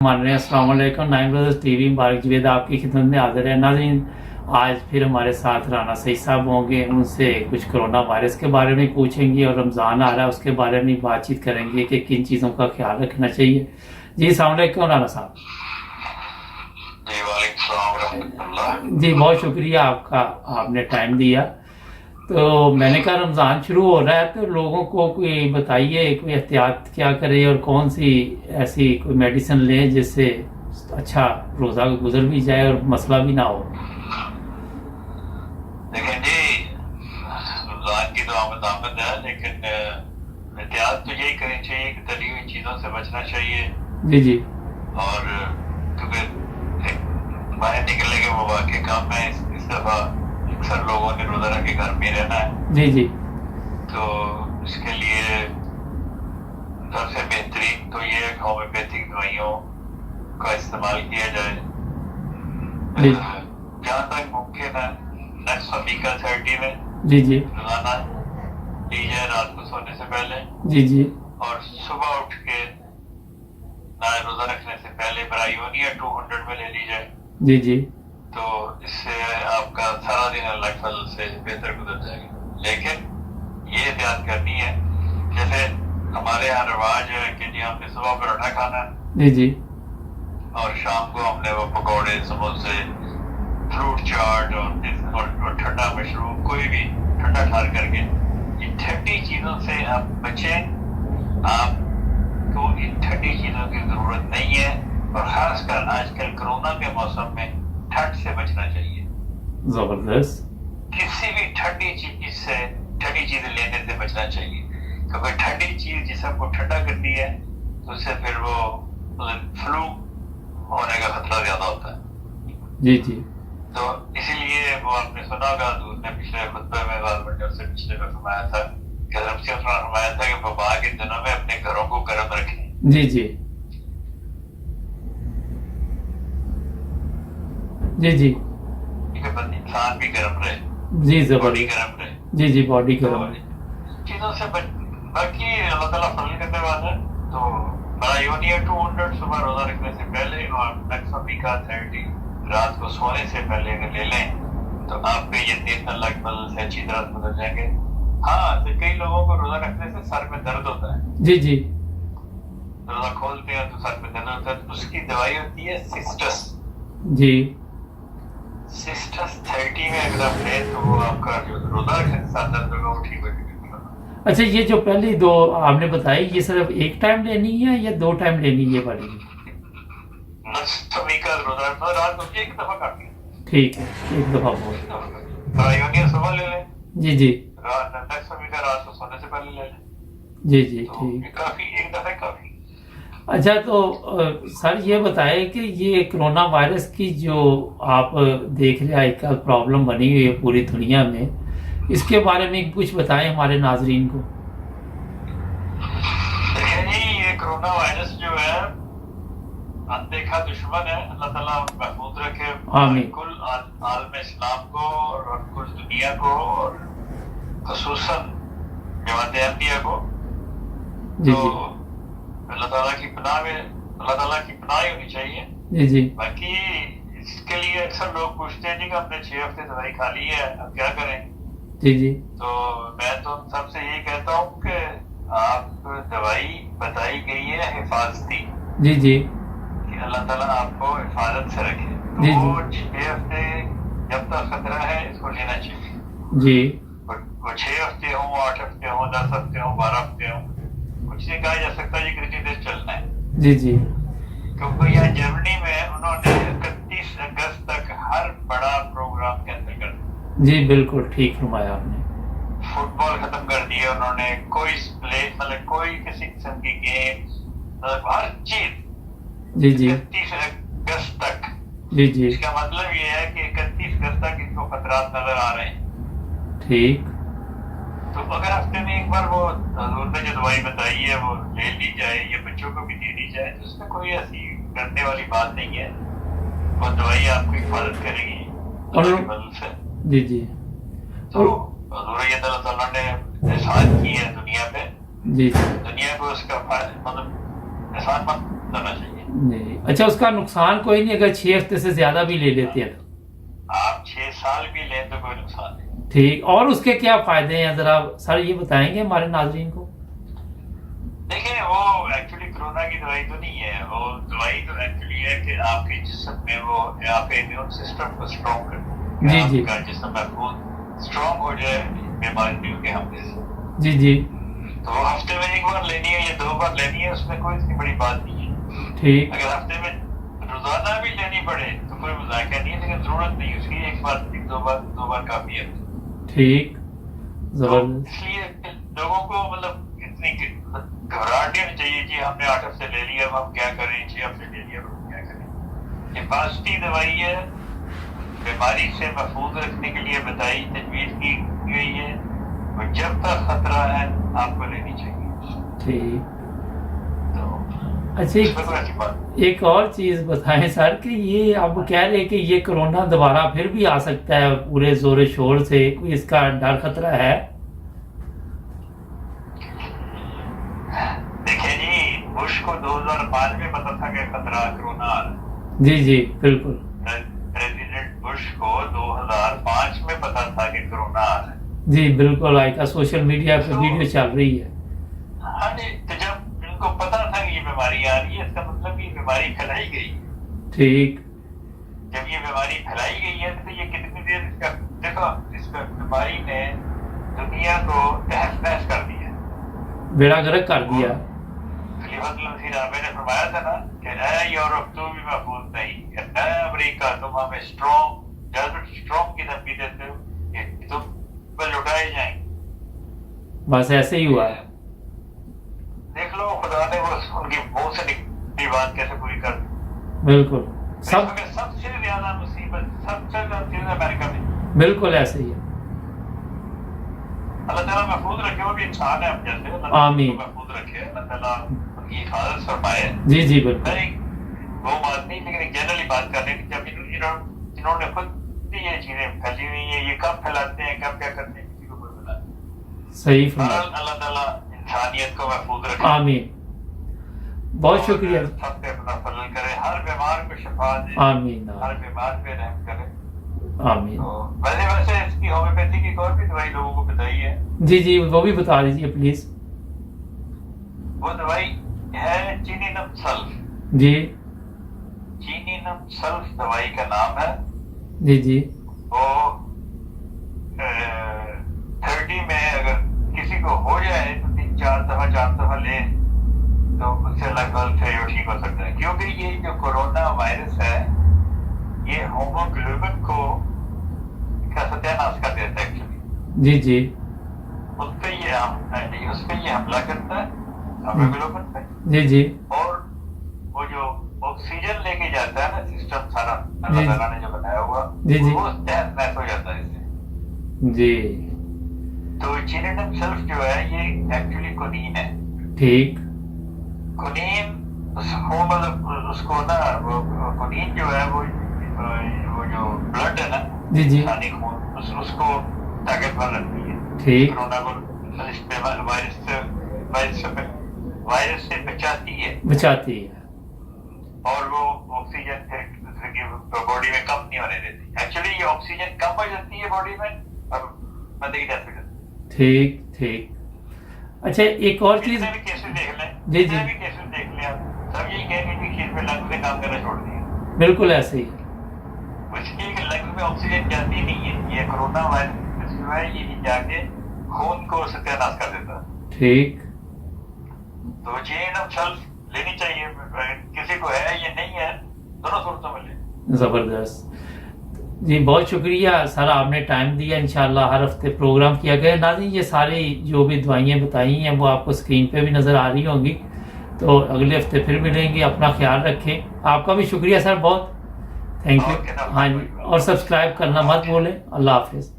मान रहे हैं। अस्सलाम वालेकुम। नाइन ब्रदर्स टीवी मुबारक जवेद आपकी खिदमत में हाजिर है। नाज़रीन, आज फिर हमारे साथ राना सईद साहब होंगे। उनसे कुछ कोरोना वायरस के बारे में पूछेंगे और रमज़ान आ रहा है उसके बारे में बातचीत करेंगे कि किन चीज़ों का ख्याल रखना चाहिए। जी अस्सलाम वालेकुम राना साहब। जी वालेकुम सलाम रहमतुल्लाह। जी बहुत शुक्रिया आपका, आपने टाइम दिया। तो मैंने कहा रमज़ान शुरू हो रहा है तो लोगों को कोई बताइए, कोई एहतियात क्या करें और कौन सी ऐसी कोई मेडिसिन लें जिससे अच्छा रोज़ा गुजर भी जाए और मसला भी ना हो। देखें जी, रमजान की तो आमद है, लेकिन एहतियात तो यही करनी चाहिए कि तली हुई चीज़ों से बचना चाहिए। जी जी। और क्योंकि बाहर निकलने के वो वाकई काम है, इस दफ़ा अक्सर लोगों ने रोज़ा रख के घर में रहना है। जी जी। तो इसके लिए सबसे बेहतरीन तो ये है कि होम्योपैथिक दवाइयों का इस्तेमाल किया जाए। जी। जहाँ तक मुमकिन है नेक्स्ट वीका 30 में जी जी। रोजाना ली जाए रात को सोने से पहले। जी जी। और सुबह उठ के ना रोजा रखने से पहले ब्रायोनिया 200 में ले ली जाए। जी जी। तो इससे आपका सारा दिन अल्लाह के फजल से बेहतर गुजर जाएगा। लेकिन ये एहतियात करनी है, जैसे हमारे यहाँ रिवाज है कि जी हमने सुबह पराठा खाना है जी जी। और शाम को हमने वो पकौड़े, समोसे, फ्रूट चाट और ठंडा मशरूम, कोई भी ठंडा ठार करके, इन ठंडी चीजों से आप बचें। आपको इन ठंडी चीजों की जरूरत नहीं है और खासकर आजकल कोरोना के मौसम में ठंड से बचना चाहिए। जबरदस्त। किसी भी ठंडी चीज से, ठंडी चीजें लेने से बचना चाहिए, क्योंकि ठंडी चीज जिसम को ठंडा करती है तो उससे फिर वो फ्लू होने का खतरा ज्यादा होता है। जी जी। तो इसीलिए वो आपने सुना होगा, हजूर ने पिछले खुतबे में से पिछले में फरमाया था कि फरमाया था कि वबा के दिनों में अपने घरों को गर्म रखें। जी जी। जी जी। इंसान भी गर्म रहे, जी बॉडी जबरदस्त। गर्म रहे। जी जी बॉडी तो गर्म है। चीजों से बाकी अल्लाह ताला फजल करने वाला है। तो ब्रायोनिया 200 सुबह रोजा रखने से पहले और नेक्स्ट वीका 30 रात को सोने से पहले अगर ले लें तो आपके ये 3 अल्लाह के फजल से अच्छी तरह गुजर जाएंगे। हाँ, तो कई लोगों को रोजा रखने से सर में दर्द होता है। जी जी। रोजा खोलते हैं तो सर में दर्द होता है, तो उसकी दवाई होती है सिस्टस। जी। सिस्टस 30 में अगर आप लें तो वो आपका जो रोजा रखने से सर दर्द होगा वो ठीक हो जाएगा। अच्छा, ये जो पहली दो आपने बताई ये सिर्फ एक टाइम लेनी है या 2 टाइम लेनी है वाली? का रोजा रात को एक दफा काफी है। ठीक है, एक दफा बहुत। ब्रायोनिया सुबह ले लें, जी जी। नेक्स्ट का रात को सोने से पहले ले लें। जी जी तो ठीक। काफी, एक दफा काफी। अच्छा तो सर ये बताएं कि ये कोरोना वायरस की जो आप देख रहे हैं आजकल प्रॉब्लम बनी हुई है पूरी दुनिया में, इसके बारे में कुछ बताएं हमारे नाजरीन को। देखिए जी, ये कोरोना वायरस जो है अनदेखा दुश्मन है। अल्लाह ताला महफूज रखे आमीन। कुल आलम इस्लाम को और कुल दुनिया को और खुसूसन जमात अहमदिया को। जी तो जी। अल्लाह ताला की पनाह में, अल्लाह ताला की पनाह ही होनी चाहिए। जी जी। बाकी इसके लिए अक्सर लोग पूछते हैं जी कि हमने 6 हफ्ते दवाई खा ली है, अब क्या करें। जी जी। तो मैं तो सबसे यही कहता हूँ कि आप दवाई बताई गई है हिफाजती, जी जी। कि अल्लाह ताला आपको हिफाजत से रखे। जी, तो वो 6 हफ्ते जब तक खतरा है इसको लेना चाहिए। जी। वो 6 हफ्ते हो, 8 हफ्ते हो, 10 हफ्ते हो, 12 हफ्ते हो, कुछ नहीं कहा जा सकता जी कितनी देर चलना है। जी जी। क्योंकि यहाँ जर्मनी में उन्होंने 31 अगस्त तक हर बड़ा प्रोग्राम कैंसिल कर दिया। जी बिल्कुल ठीक फरमाया आपने। फुटबॉल खत्म कर दिया उन्होंने, कोई प्ले मतलब कोई किसी किस्म की गेम, मतलब हर चीज। जी जी। 31 अगस्त तक। जी जी। इसका मतलब ये है कि 31 अगस्त तक इनको खतरात नजर आ रहे हैं। ठीक। तो अगर हफ्ते में एक बार वो हजूर ने जो दवाई बताई है वो ले ली जाए या बच्चों को भी दे दी जाए, तो उसमें कोई ऐसी करने वाली बात नहीं है। वो दवाई आपको हिफाजत करेगी अल्लाह की मदद से। जी जी। तो हजूर अल्लाह ताला ने एहसान की है दुनिया पे। जी दुनिया को उसका मतलब एहसान मत करना चाहिए। جی اچھا، اس کا نقصان کوئی نہیں اگر 6 ہفتے سے زیادہ بھی لے لیتے ہیں؟ آپ 6 سال بھی لیں تو کوئی نقصان نہیں. ٹھیک، اور اس کے کیا فائدے ہیں ذرا سر یہ بتائیں گے ہمارے ناظرین کو؟ دیکھیں وہ ایکچولی کرونا کی دوائی تو نہیں ہے، وہ دوائی تو ایکچولی ہے کہ آپ کے جسم میں وہ آپ کے امیون سسٹم کو اسٹرانگ کرے. جی جی. آپ کا جسم محفوظ اسٹرانگ ہو جائے بیماریوں کے حملے سے. جی جی. تو وہ ہفتے میں 1 بار لینی ہے یا 2 بار لینی ہے، اس میں کوئی اتنی بڑی بات نہیں ہے. ٹھیک. اگر ہفتے میں روزانہ بھی لینی پڑے تو کوئی مذائقہ نہیں ہے، لیکن ضرورت نہیں اس کی، 1 بار 2 بار کافی ہے. ٹھیک، زبردست. اس لیے لوگوں کو مطلب اتنی گھبراہٹ نہیں چاہیے جی ہم نے 8 ہفتے لے لیا اب ہم کیا کریں، 6 ہفتے لے لیا اب ہم کیا کریں. یہ فاسٹی دوائی ہے، بیماری سے محفوظ رکھنے کے لیے بتائی تجویز کی گئی ہے، اور جب تک خطرہ ہے آپ کو لینی چاہیے. ٹھیک. تو اچھا اس میں کوئی ایسی بات ایک اور چیز بتائیں سر کہ یہ آپ کہہ رہے ہیں کہ یہ کرونا دوبارہ پھر بھی آ سکتا ہے پورے زور و شور سے، کوئی اس کا ڈر خطرہ ہے؟ دیکھیں جی بش کو 2005 میں پتا تھا کہ خطرہ کرونا آ رہا ہے. جی جی بالکل. پریزیڈنٹ بش کو 2005 میں پتا تھا کہ کرونا آ رہا ہے. جی بالکل، آئی کا سوشل میڈیا پہ ویڈیو چل رہی ہے. ہاں جی، تو جب ان کو پتا تھا کہ یہ بیماری آ رہی ہے اس کا مطلب یہ بیماری پھیلائی گئی ہے. ٹھیک. جب یہ بیماری پھیلائی گئی ہے تو یہ کتنی دیر اس کا دیکھو اس کا بیماری نے دنیا کو تہس نہس کر دیا، بیڑا گرک کر دیا. خلیفۃ المسیح عامر نے فرمایا تھا نا کہ اے یورپ تو بھی محفوظ نہیں، اے امریکہ تم ہمیں اسٹرانگ کی دھمکی دیتے ہو کہ تم پر لٹائے جائیں. بس ایسے ہی ہوا. دیکھ لو خدا نے وہ ان کی منہ سے نکلی بات کیسے پوری کر دی. بالکل. سب سے زیادہ مصیبت سب سے زیادہ چیز امریکہ میں. بالکل ایسے ہی ہے. اللہ تعالیٰ محفوظ رکھے، وہ بھی انسان ہے ہم جیسے، اللہ آمین. محفوظ رکھے، اللہ تعالیٰ ان کی حفاظت فرمائے. جی جی بالکل. وہ بات نہیں، لیکن ایک جنرلی بات کر رہے ہیں کہ جب انہوں نے خود بھی یہ چیزیں پھیلی ہوئی ہیں، یہ کب پھیلاتے ہیں کب کیا کرتے ہیں کسی کو کوئی پتا نہیں. صحیح فرمایا. اللہ تعالیٰ انسانیت کو محفوظ رکھے. آمین. بہت شکریہ. سب پہ اپنا فضل کرے، ہر بیمار کو شفا دے. آمین. ہر بیمار پہ رحم کرے. آمین. ویسے اس کی ہومیوپیتھی کی کوئی بھی دوائی لوگوں کو بتائی ہے. جی جی وہ بھی بتا دیجیے پلیز. وہ دوائی ہے چینینم سلف. جی. چینینم سلف دوائی کا نام ہے. جی جی. وہ 30 میں اگر کسی کو ہو جائے تو 4 دفعہ لے تو اس سے لگ بھگ ٹھیک ہو سکتا ہے، کیونکہ یہ جو کورونا وائرس ہے یہ ہوموگلوبن کو کا ستیہ ناش کر دیتا ہے ایکچولی. جی جی. اس پہ یہ حملہ کرتا ہے ہوموگلوبن پہ. جی جی. اور وہ جو آکسیجن لے کے جاتا ہے نا سسٹم سارا اللہ تعالیٰ نے جو بنایا ہوا وہ تحت محس ہو جاتا ہے اس سے. جی. تو چینینم سلف جو ہے یہ ایکچولی کونین ہے. ٹھیک. کونین مطلب اس کو نا وہ کونین جو ہے وہ جو بلڈ ہے نا جی جی انسانی خون اس کو طاقتور رکھتی ہے. ٹھیک. کورونا کو وائرس سے بچاتی ہے اور وہ آکسیجن پھر باڈی میں کم نہیں ہونے دیتی. ایکچولی یہ آکسیجن کم ہو جاتی ہے باڈی میں اور بندے کی ڈیتھ ہو جاتی ہے. ٹھیک ٹھیک. اچھا ایک اور چیز. بھی کیسز دیکھ لیں. جی جی. بھی کیسز دیکھ لیں آپ سب یہی کہیں گے کہ لنگ میں کام کرنا چھوڑ دیا. بالکل ایسے ہی. اس لیے کہ لنگ میں آکسیجن جاتی نہیں ہے. یہ کورونا وائرس جو ہے یہ جا کے خون کو ستیہ ناش کر دیتا ہے. ٹھیک. تو چینینم سلف لینی چاہیے، کسی کو ہے یہ نہیں ہے دونوں صورتوں میں لیں. زبردست. جی بہت شکریہ سر، آپ نے ٹائم دیا. انشاءاللہ ہر ہفتے پروگرام کیا گیا. ناظرین یہ ساری جو بھی دوائیاں بتائی ہیں وہ آپ کو اسکرین پہ بھی نظر آ رہی ہوں گی. تو اگلے ہفتے پھر ملیں گے. اپنا خیال رکھیں. آپ کا بھی شکریہ سر بہت. Thank you. ہاں جی، اور سبسکرائب کرنا مت بھولیں. اللہ حافظ.